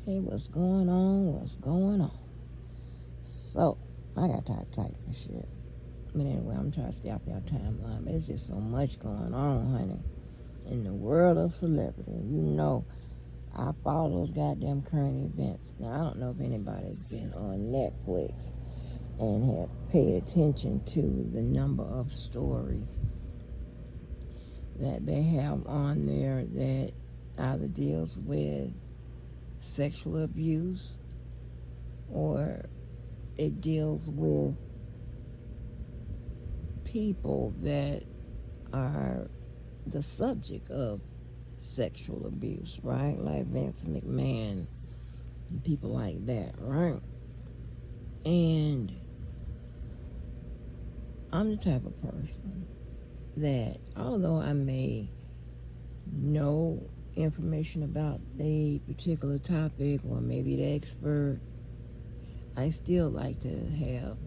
Hey, what's going on? What's going on? So, I got tired of typing shit. But anyway, I'm trying to stay off your timeline. But it's just so much going on, honey. In the world of celebrity. I follow those goddamn current events. Now, I don't know if anybody's been on Netflix and have paid attention to the number of stories that they have on there that either deals with sexual abuse or it deals with people that are the subject of sexual abuse, right? Like Vince McMahon and people like that, right? And I'm the type of person that, although I may know information about a particular topic or maybe the expert, I still like to have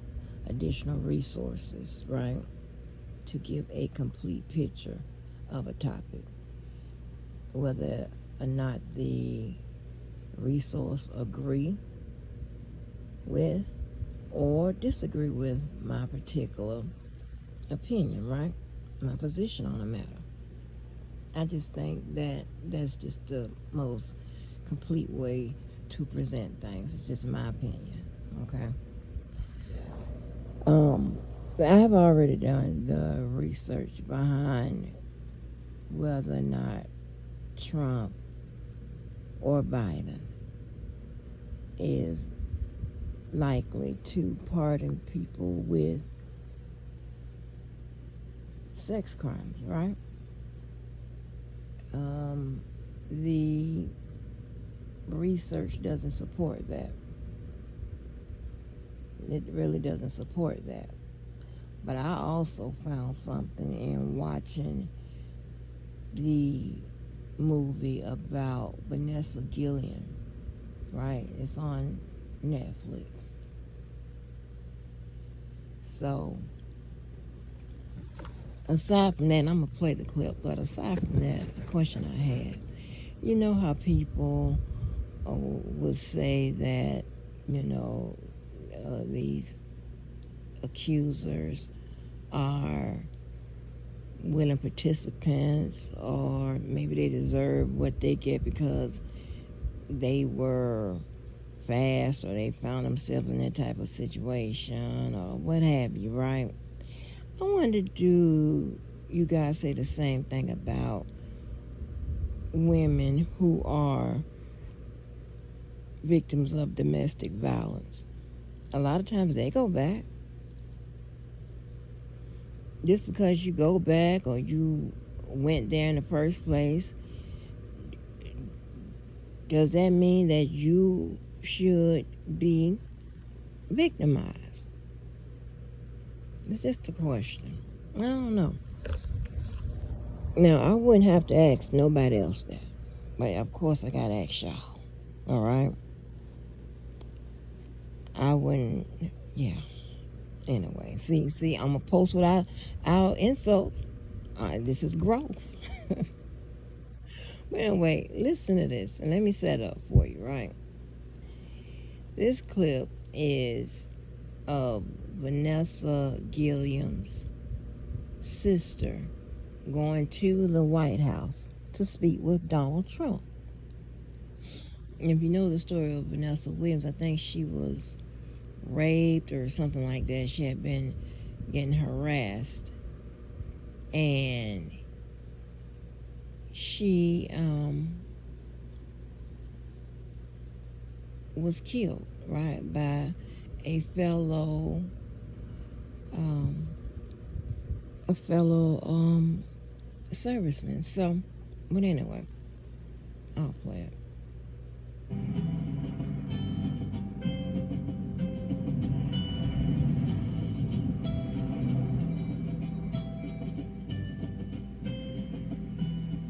additional resources, right? To give a complete picture of a topic, whether or not the resource agree with or disagree with my particular opinion, right? My position on the matter. I just think that that's just the most complete way to present things. It's just my opinion, okay? Um, I've already done the research behind whether or not Trump or Biden is likely to pardon people with sex crimes, right? The research doesn't support that. It really doesn't support that. But I also found something in watching the movie about Vanessa Guillen, right? It's on Netflix. So, aside from that, and I'm going to play the clip, but aside from that, the question I had, you know how people would say that, you know, these accusers are willing participants or maybe they deserve what they get because they were fast or they found themselves in that type of situation or what have you, right? I wonder, do you guys say the same thing about women who are victims of domestic violence? A lot of times they go back. Just because you go back or you went there in the first place, does that mean that you should be victimized? It's just a question. I don't know. Now, I wouldn't have to ask nobody else that. But of course, I gotta ask y'all. All right? I wouldn't, yeah. Anyway, see, I'm gonna post without our insults. This is growth. But anyway, listen to this and let me set up for you, right? This clip is of Vanessa Guillen's sister going to the White House to speak with Donald Trump. And if you know the story of Vanessa Williams, I think she was raped or something like that. She had been getting harassed, and she was killed, right, by a fellow um, serviceman. So, but anyway, I'll play it.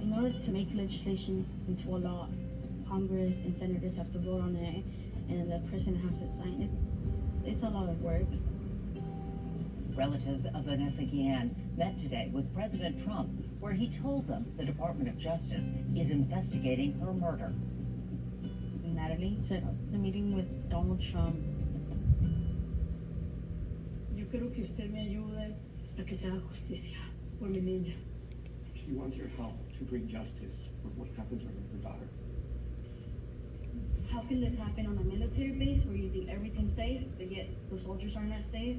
In order to make legislation into a law, Congress and senators have to vote on it, and the president has to sign it. It's a lot of work. Relatives of Vanessa Guan met today with President Trump, where he told them the Department of Justice is investigating her murder. Natalie set up the meeting with Donald Trump. Yo quiero que usted me ayude a que se haga justicia por mi niña. She wants your help to bring justice for what happened to her daughter. How can this happen on a military base where you think everything's safe, but yet the soldiers are not safe?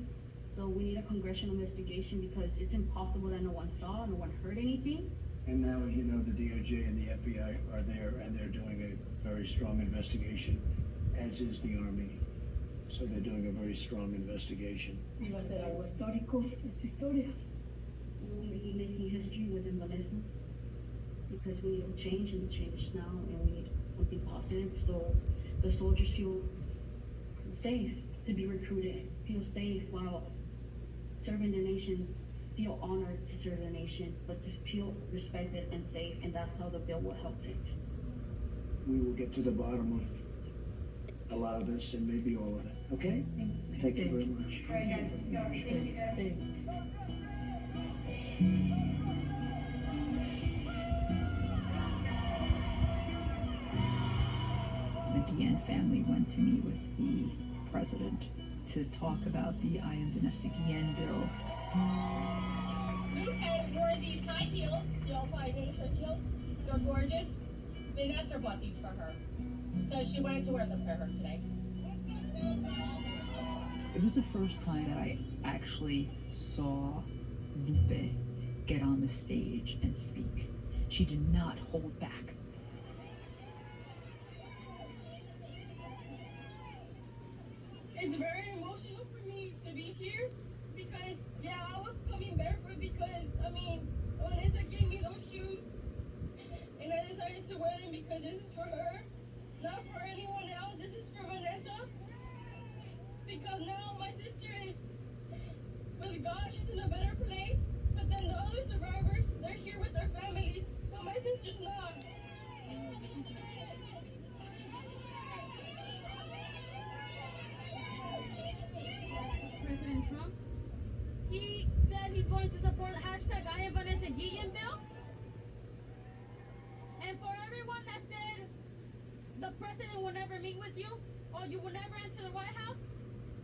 So we need a congressional investigation because it's impossible that no one saw, no one heard anything. And now, as you know, the DOJ and the FBI are there, and they're doing a very strong investigation, as is the Army. So they're doing a very strong investigation. Y va a ser algo histórico, es historia. We will be making history within Vanessa because we need a change, and the change now, and we need something positive so the soldiers feel safe to be recruited, feel safe while serving their nation, feel honored to serve the nation, but to feel respected and safe, and that's how the bill will help it. We will get to the bottom of a lot of this and maybe all of it, okay? Thank you very much. All right, guys, let's go. Thank you, guys. Thank you. The Guan family went to meet with the president to talk about the I Am Vanessa Guan bill. Who wore these high heels? Y'all probably noticed her heels. They're gorgeous. Vanessa bought these for her. So she wanted to wear them for her today. It was the first time that I actually saw Lupe get on the stage and speak. She did not hold back. It's very emotional for me to be here because, yeah, I was coming barefoot because, I mean, Vanessa gave me those shoes and I decided to wear them because this is for her, not for anyone else. This is for Vanessa because now my sister is with God. She's in a better place, but then the other survivors, they're here with their families, but my sister's not. President Trump, he said he's going to support the hashtag I Am Vanessa Guan bill. And for everyone that said the president will never meet with you or you will never enter the White House,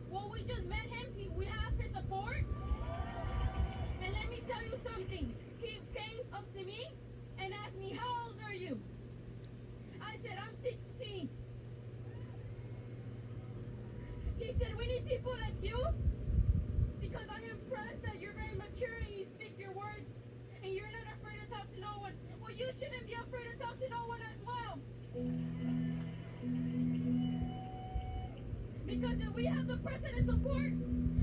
well, we just met him. We have his support. And let me tell you something. He came up to me and asked me, how old are you? I said, I'm 16. He said, we need people like you because I am impressed that you're very mature and you speak your words and you're not afraid to talk to no one. Well, you shouldn't be afraid to talk to no one as well. Because if we have the president's support,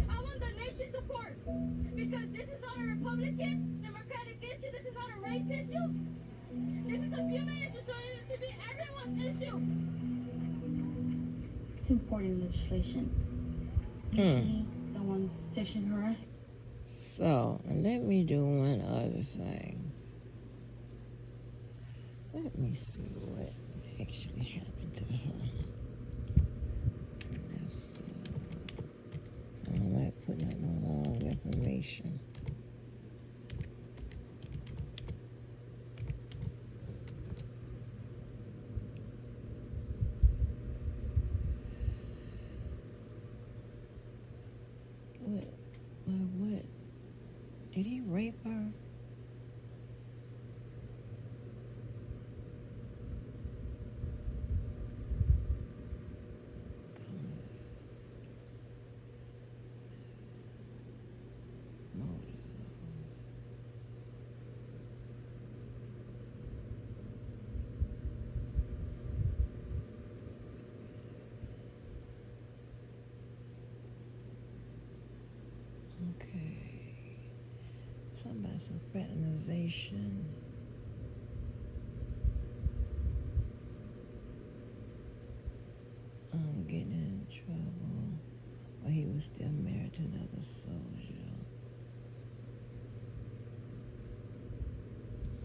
I want the nation's support. Because this is not a Republican, Democratic issue. This is not a race issue. This is a human issue, so it should be everyone's issue. It's important legislation. Usually the ones sexually harassed. So, let me do one other thing. Let me see what actually happened to her. Let's see. I don't like putting out no wrong information. What? Did he rape her? Okay. Something about some fraternization. Getting in trouble. Well, he was still married to another soldier.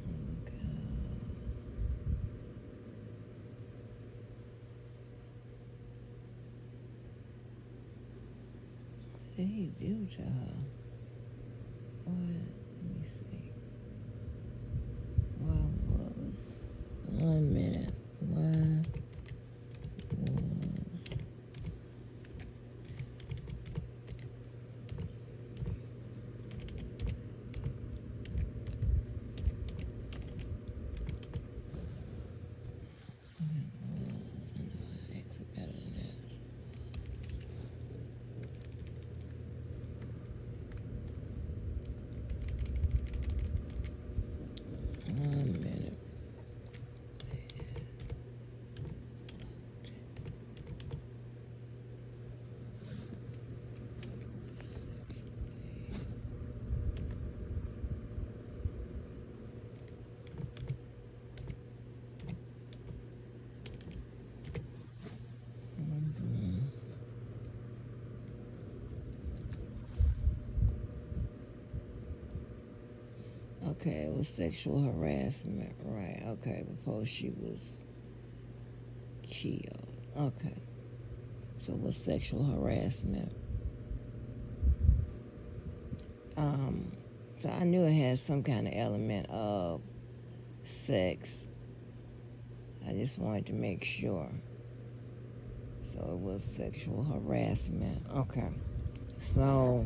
Oh, God. What did he do to her? What? Let me see. What was? 1 minute. What Okay, it was sexual harassment. Right, okay, before she was killed. Okay. So it was sexual harassment. So I knew it had some kind of element of sex. I just wanted to make sure. So it was sexual harassment. Okay. So,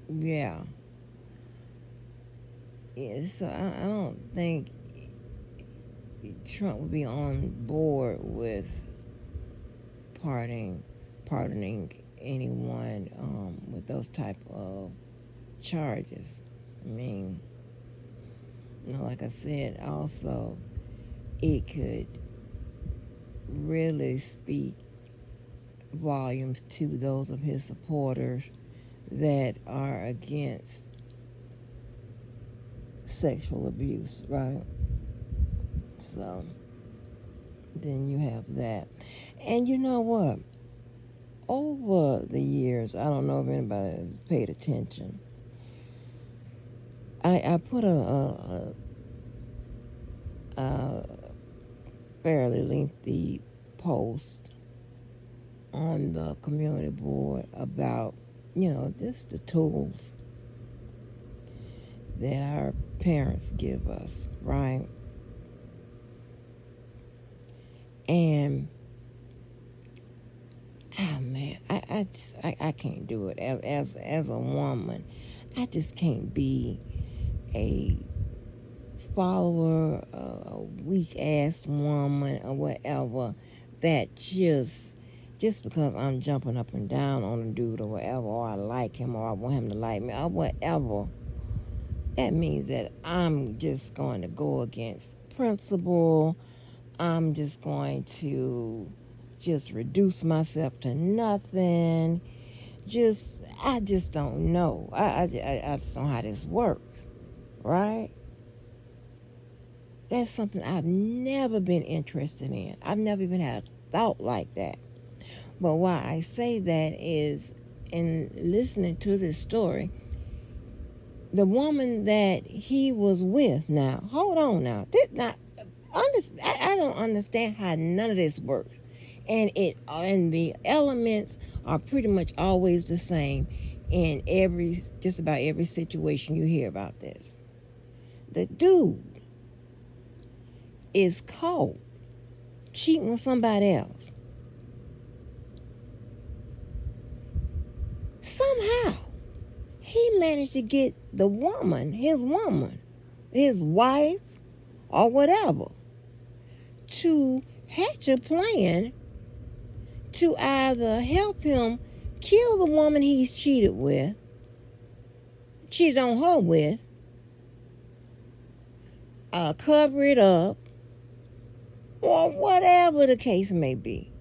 yeah. Yeah, so I don't think Trump would be on board with pardoning anyone with those type of charges. I mean, like I said, also it could really speak volumes to those of his supporters that are against sexual abuse, right? So then you have that. And you know what? Over the years, I don't know if anybody has paid attention. I put a fairly lengthy post on the community board about, just the tools that our parents give us, right? And oh man, I can't do it as a woman. I just can't be a follower, a weak ass woman or whatever that just because I'm jumping up and down on a dude or whatever, or I like him or I want him to like me or whatever, that means that I'm just going to go against principle. I'm just going to just reduce myself to nothing. I just don't know. I just don't know how this works, right? That's something I've never been interested in. I've never even had a thought like that. But why I say that is, in listening to this story, the woman that he was with now, hold on now. I don't understand how none of this works. And the elements are pretty much always the same in just about every situation you hear about this. The dude is caught cheating with somebody else. Somehow, he managed to get the woman, his wife, or whatever, to hatch a plan to either help him kill the woman he's cheated on her with, cover it up, or whatever the case may be.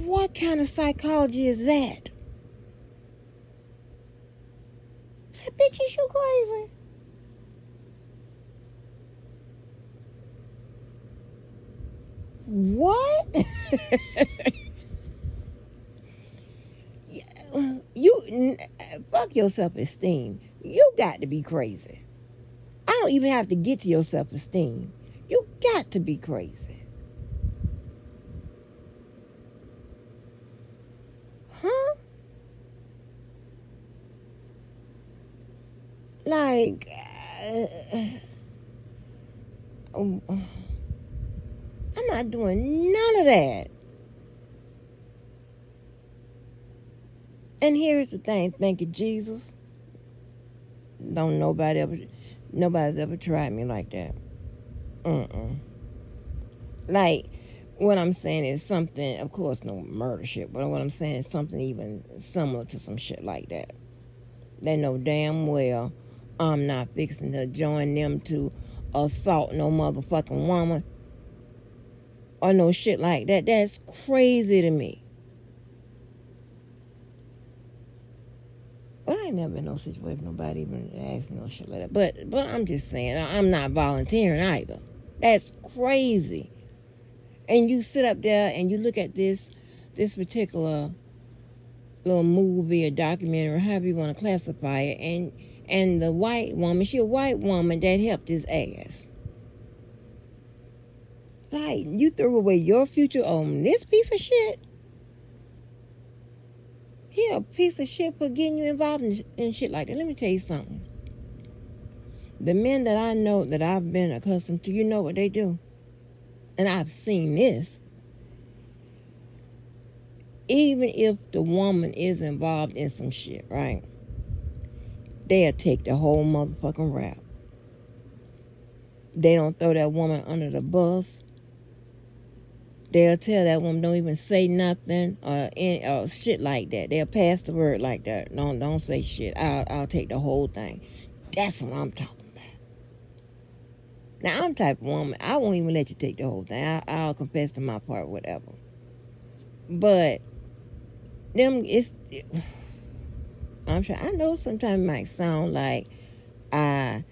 What kind of psychology is that? That bitch, is you crazy? What? You fuck your self-esteem. You got to be crazy. I don't even have to get to your self-esteem. You got to be crazy. Huh? Like, I'm not doing none of that. And here's the thing, thank you, Jesus. Nobody's ever tried me like that. Like, what I'm saying is something, of course, no murder shit, but what I'm saying is something even similar to some shit like that. They know damn well I'm not fixing to join them to assault no motherfucking woman or no shit like that. That's crazy to me. But I ain't never been in no situation nobody even asked me no shit like that. But I'm just saying, I'm not volunteering either. That's crazy. And you sit up there and you look at this particular little movie or documentary, however you want to classify it, and the white woman, she a white woman that helped his ass. Like, you threw away your future on this piece of shit? He a piece of shit for getting you involved in shit like that. Let me tell you something. The men that I know that I've been accustomed to, you know what they do? And I've seen this. Even if the woman is involved in some shit, right? They'll take the whole motherfucking rap. They don't throw that woman under the bus. They'll tell that woman don't even say nothing or shit like that. They'll pass the word like that. Don't say shit. I'll take the whole thing. That's what I'm talking about. Now, I'm the type of woman, I won't even let you take the whole thing. I'll confess to my part, whatever. But I'm sure, I know sometimes it might sound like I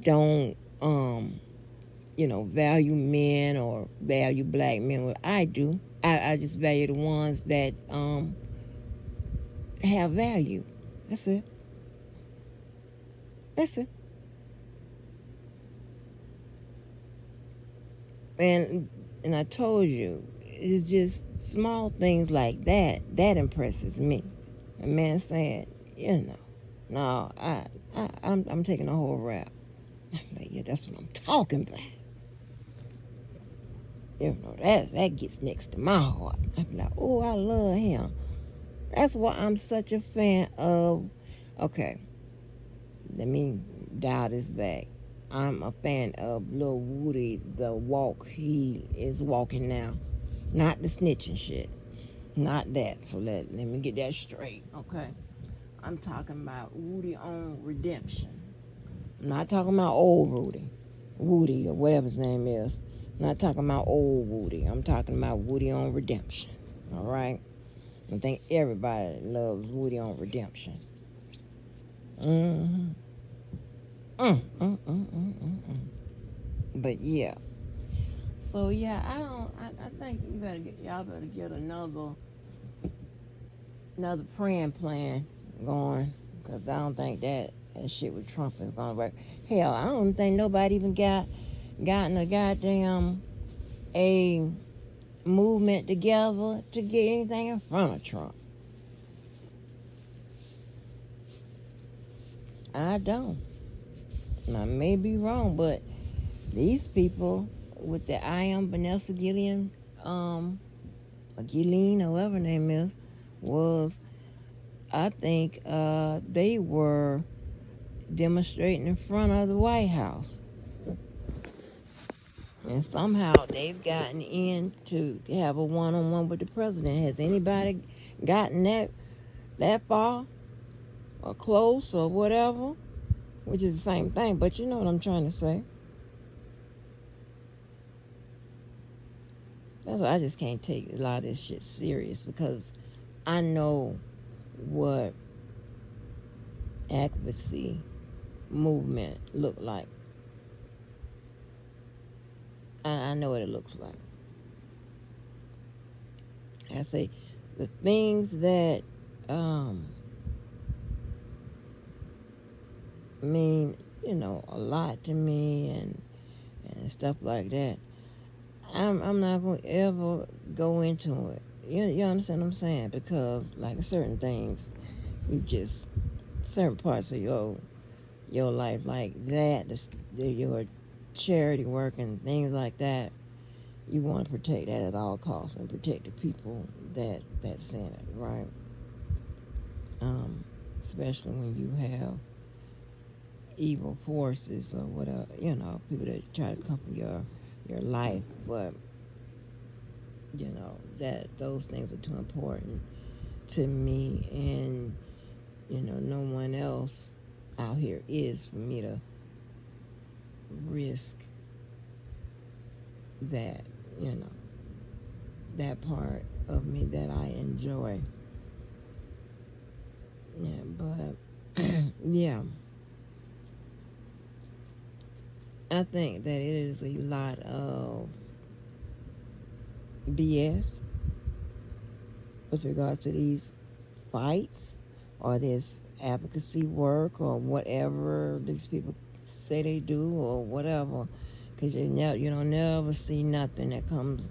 don't value men or value black men. Well, I do. I just value the ones that have value. That's it. And I told you, it's just small things like that impresses me. A man saying, no, I'm taking the whole rap. I'm like, yeah, that's what I'm talking about. That gets next to my heart. I'm like, oh, I love him. That's why I'm such a fan of. Okay, let me dial this back. I'm a fan of Lil Woody, the walk he is walking now. Not the snitching shit. Not that. So let me get that straight, okay? I'm talking about Woody on Redemption. I'm not talking about old Woody or whatever his name is. I'm not talking about old Woody. I'm talking about Woody on Redemption. All right? I think everybody loves Woody on Redemption. But yeah. So yeah, I think y'all better get another praying plan going, because I don't think that shit with Trump is gonna work. Hell, I don't think nobody even gotten a goddamn a movement together to get anything in front of Trump. I don't. And I may be wrong, but these people with the I am Vanessa Guan, Guillen, or whatever her name is, was, I think they were demonstrating in front of the White House. And somehow they've gotten in to have a one-on-one with the president. Has anybody gotten that far or close or whatever? Which is the same thing, but you know what I'm trying to say. That's why I just can't take a lot of this shit serious, because I know what advocacy movement look like. I know what it looks like. I say the things that mean, a lot to me and stuff like that. I'm not going to ever go into it. You understand what I'm saying? Because like certain things, certain parts of your life like that, your charity work and things like that, you want to protect that at all costs and protect the people that's in it, right? Especially when you have evil forces or whatever, people that try to come for your life, but that those things are too important to me, and no one else out here is for me to risk that, that part of me that I enjoy. Yeah, but yeah, I think that it is a lot of BS with regards to these fights or this advocacy work or whatever these people say they do or whatever, because you don't never see nothing that comes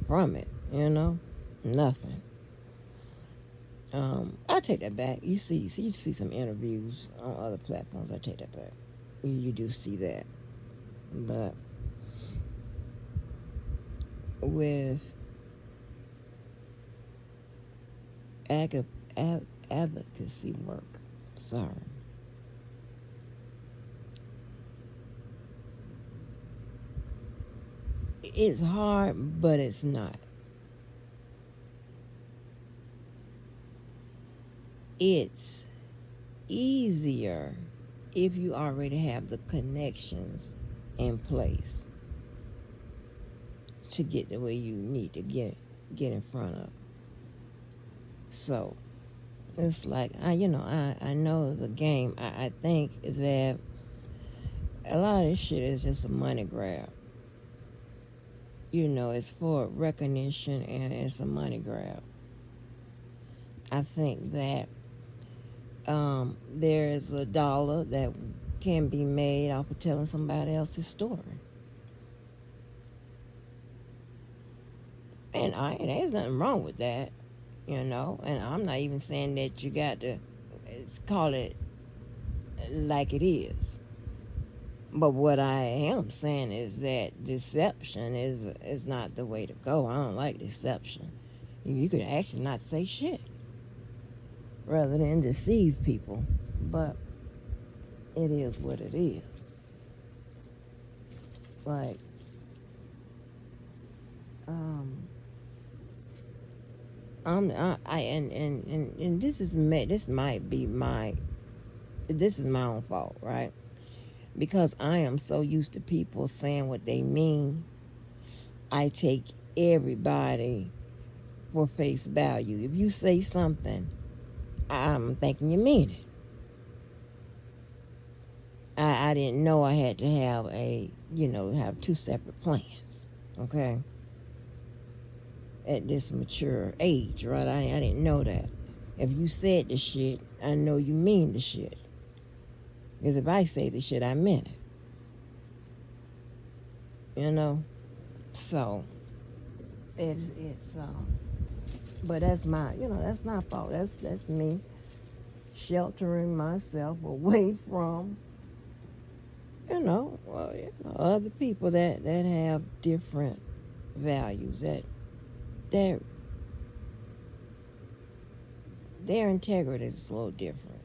from it, nothing. I take that back. You see some interviews on other platforms. I take that back. You do see that, but with advocacy work, sorry, it's hard, but it's not. It's easier if you already have the connections in place to get the way you need to get in front of. So it's like I know the game. I think that a lot of this shit is just a money grab. It's for recognition and it's a money grab. I think that there's a dollar that can be made off of telling somebody else's story. And there's nothing wrong with that, and I'm not even saying that you got to call it like it is. But what I am saying is that deception is not the way to go. I don't like deception. You could actually not say shit rather than deceive people. But it is what it is. Like, and this is my own fault, right? Because I am so used to people saying what they mean, I take everybody for face value. If you say something, I'm thinking you mean it. I didn't know I had to have have two separate plans, okay? At this mature age, right? I didn't know that. If you said the shit, I know you mean the shit. Because if I say the shit, I meant it. So it's but that's my fault. That's me sheltering myself away from other people that have different values, that their integrity is a little different.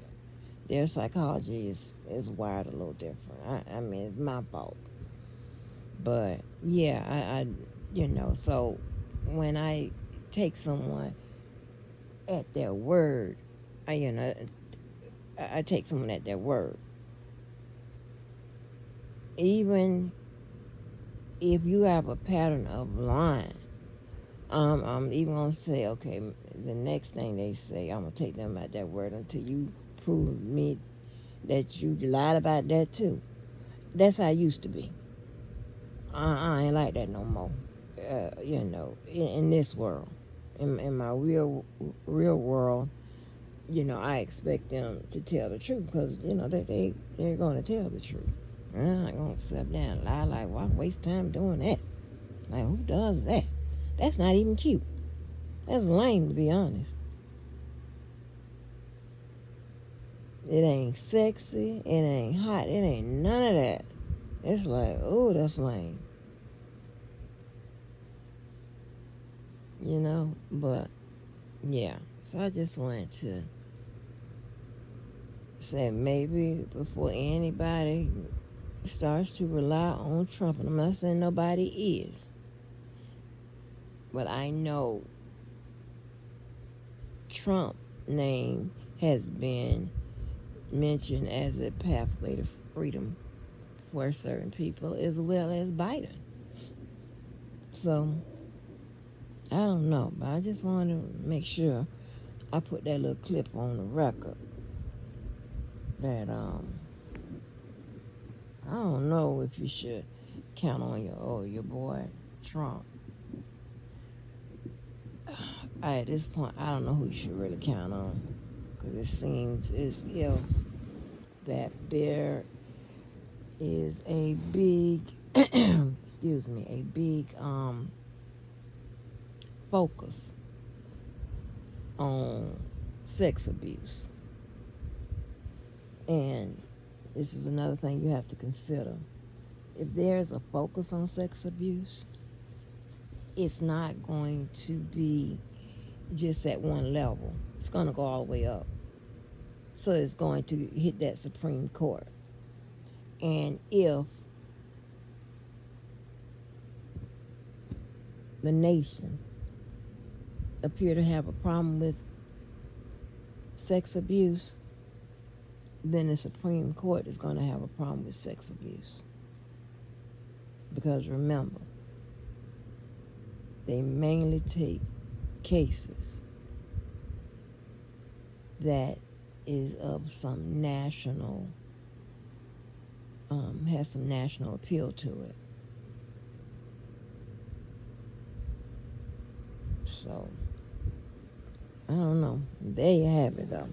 Their psychology is wired a little different. I mean, it's my fault. But yeah, I so when I take someone at their word, I take someone at their word. Even if you have a pattern of lying, I'm even going to say, okay, the next thing they say, I'm going to take them at their word until you prove me that you lied about that too. That's how I used to be. I ain't like that no more. In this world, in my real world, I expect them to tell the truth because they're going to tell the truth. I'm not going to sit down and lie like, why waste time doing that? Like, who does that? That's not even cute. That's lame, to be honest. It ain't sexy. It ain't hot. It ain't none of that. It's like, oh, that's lame. But, yeah. So I just wanted to say maybe before anybody starts to rely on Trump, and I'm not saying nobody is, but I know Trump name has been mentioned as a pathway to freedom for certain people as well as Biden. So I don't know, but I just want to make sure I put that little clip on the record that I don't know if you should count on your boy Trump. at this point, I don't know who you should really count on, because it seems as if that there is a big, excuse me, a big focus on sex abuse. And this is another thing you have to consider. If there's a focus on sex abuse, it's not going to be just at one level. It's going to go all the way up. So it's going to hit that Supreme Court. And if the nation appear to have a problem with sex abuse, then the Supreme Court is going to have a problem with sex abuse. Because remember, they mainly take cases that is of some national, has some national appeal to it. So, I don't know. There you have it, though.